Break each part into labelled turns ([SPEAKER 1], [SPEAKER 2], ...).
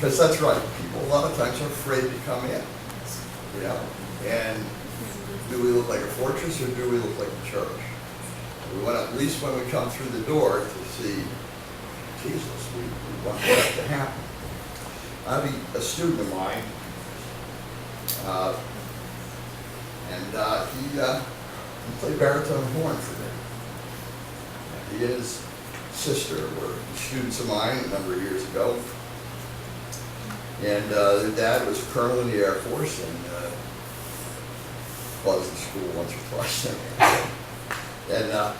[SPEAKER 1] Because that's right, people a lot of times are afraid to come in, you know? And do we look like a fortress or do we look like a church? We want at least when we come through the door to see Jesus. We want that to happen. I have a student of mine, he played baritone horn for me. He and his sister were students of mine a number of years ago. And their dad was a colonel in the Air Force and was in school once or twice. And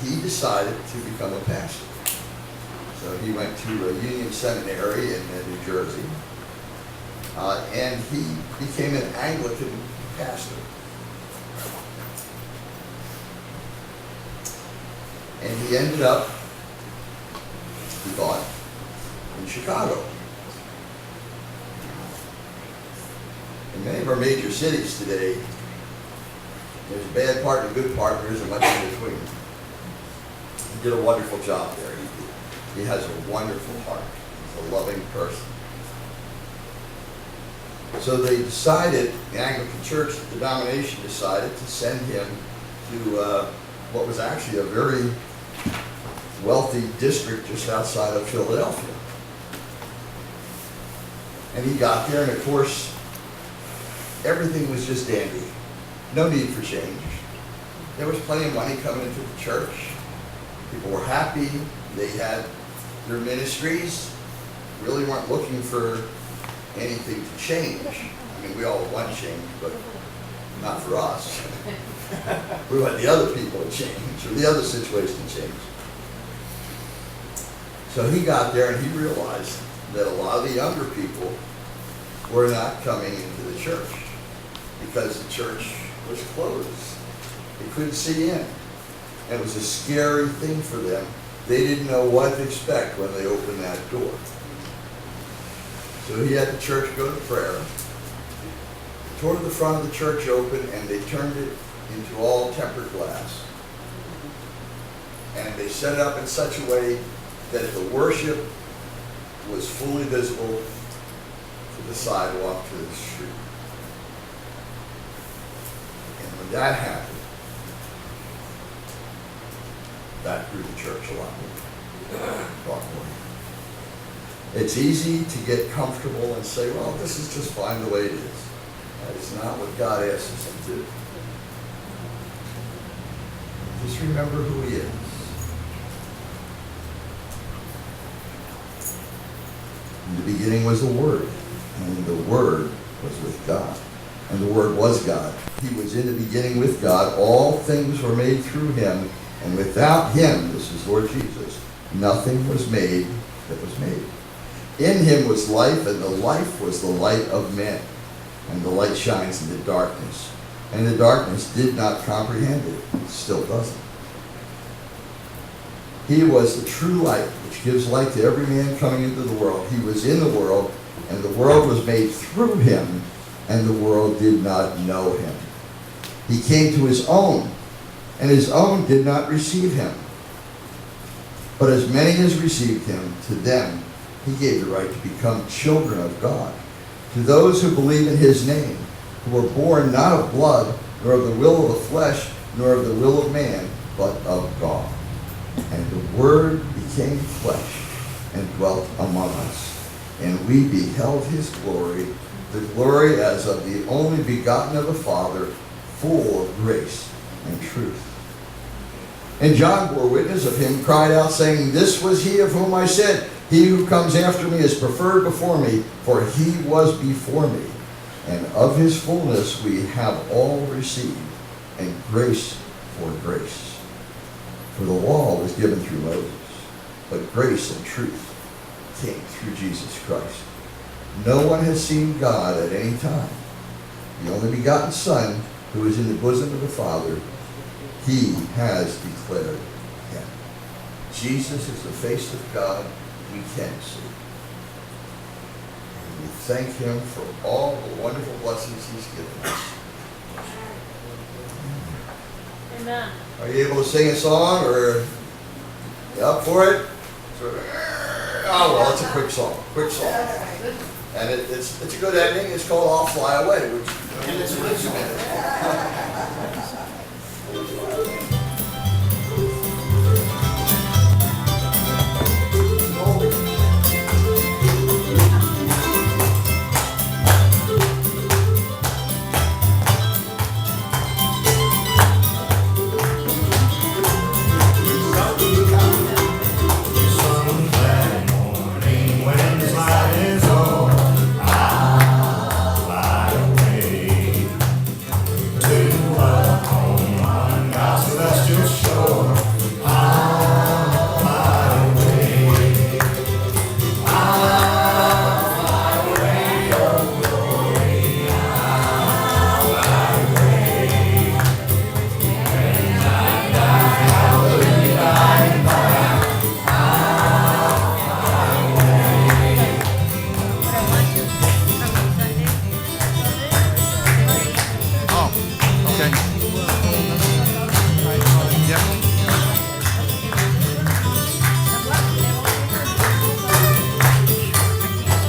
[SPEAKER 1] he decided to become a pastor. So he went to a Union Seminary in New Jersey. And he became an Anglican pastor. And he ended up, he thought, in Chicago. In many of our major cities today, there's a bad part and a good part, there isn't much in between. He did a wonderful job there. He has a wonderful heart. He's a loving person. So they decided, the Anglican Church, the denomination decided to send him to what was actually a very wealthy district just outside of Philadelphia. And he got there, and of course, everything was just dandy. No need for change. There was plenty of money coming into the church. People were happy. They had their ministries. Really weren't looking for anything to change. I mean, we all want change, but not for us. We want the other people to change, or the other situation to change. So he got there and he realized that a lot of the younger people were not coming into the church because the church was closed. They couldn't see in. And it was a scary thing for them. They didn't know what to expect when they opened that door. So he had the church go to prayer, tore the front of the church open, and they turned it into all tempered glass. And they set it up in such a way that the worship was fully visible to the sidewalk, to the street. And when that happened, that grew the church a lot more. It's easy to get comfortable and say, well, this is just fine the way it is. That is not what God asks us to do. Just remember who He is. In the beginning was the Word, and the Word was with God, and the Word was God. He was in the beginning with God. All things were made through Him, and without Him, this is Lord Jesus, nothing was made that was made. In Him was life, and the life was the light of men. And the light shines in the darkness, and the darkness did not comprehend it. It still doesn't. He was the true light, which gives light to every man coming into the world. He was in the world, and the world was made through Him, and the world did not know Him. He came to His own, and His own did not receive Him. But as many as received Him, to them He gave the right to become children of God, to those who believe in His name, who were born not of blood, nor of the will of the flesh, nor of the will of man, but of God. And the Word became flesh and dwelt among us. And we beheld His glory, the glory as of the only begotten of the Father, full of grace and truth. And John bore witness of Him, cried out, saying, This was He of whom I said, He who comes after me is preferred before me, for He was before me. And of His fullness we have all received, and grace for grace. For the law was given through Moses, but grace and truth came through Jesus Christ. No one has seen God at any time. The only begotten Son, who is in the bosom of the Father, He has declared Him. Jesus is the face of God we can see. And we thank Him for all the wonderful blessings He's given us.
[SPEAKER 2] Amen.
[SPEAKER 1] Are you able to sing a song, or you up for it? Oh, well, it's a quick song, quick song. And it's a good ending. It's called I'll Fly Away, which.
[SPEAKER 3] And it's a good song.